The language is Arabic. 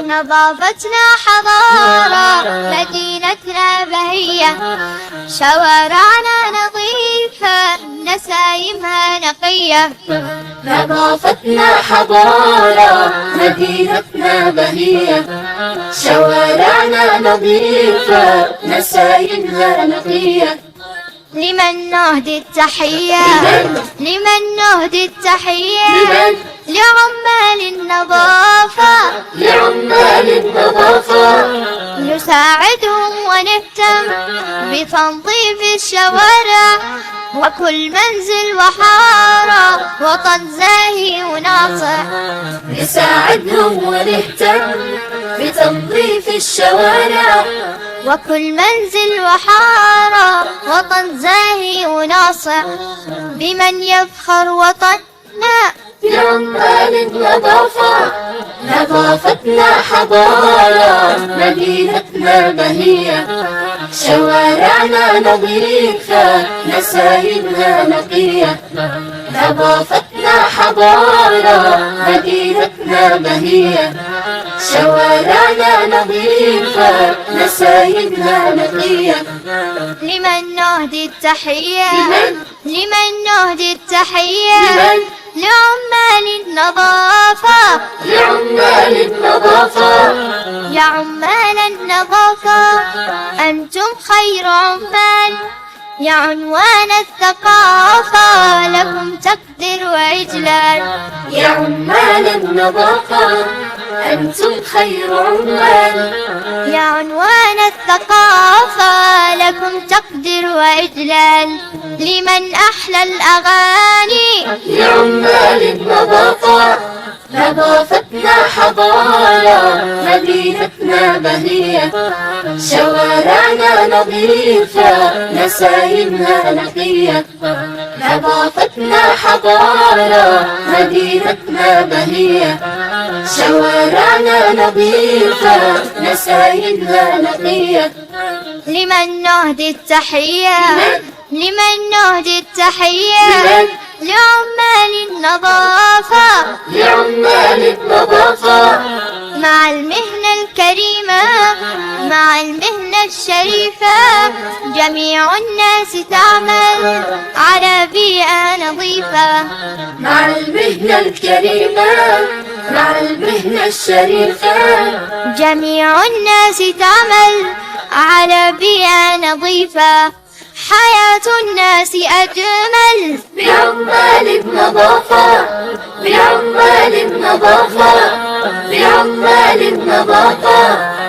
نظافتنا حضارة، مدينتنا بهية، شوارعنا نظيفة، نسايمها نقية. نظافتنا حضارة، مدينتنا بهية، شوارعنا نظيفة، نسايمها نقية. لمن نهدي التحية، لمن نهدي التحية، لعمال النظافة، لعمال النظافة. نساعدهم ونهتم بتنظيف الشوارع، وكل منزل وحارة وطن زاهي وناصع. نساعدهم ونهتم بتنظيف الشوارع، وكل منزل وحارة وطن زاهي وناصع. بمن يفخر وطننا، بعمال النظافة. نظافتنا حضارة، مدينتنا بهية، شوارعنا نظيفة، نسايمها نقية. نظافتنا حضارة، مدينتنا بهية، شوارعنا نظيفة، نسايمها نقية. لمن نهدي التحية، لمن نهدي التحية، لعمال النظافة، لعمال النظافة. يا عمال النظافة، أنتم خير عمال، يا عنوان الثقافة، لكم تقدير وإجلال. يا عمال النظافة، أنتم خير عمال، يا عنوان الثقافة، لكم تقدير وإجلال. لمن أحلى الأغاني، لعمال النظافة. نظافتنا حضارة، مدينتنا بهية، شوارعنا نظيفة، نسايمها نقية. نظافتنا حضارة، مدينتنا بهية، شوارعنا نظيفة، نسايمها نقية. لمن نهدي التحية، لمن نهدي التحية، لعمال النظافة، لعمال النظافة. مع المهنة الكريمة، مع المهنة الشريفة، جميع الناس تعمل على بيئة نظيفة. مع المهنة الكريمة، مع المهنة الشريفة، جميع الناس تعمل على بيئة نظيفة. حياة الناس أجمل بعمال النظافة، بعمال النظافة، بعمال النظافة.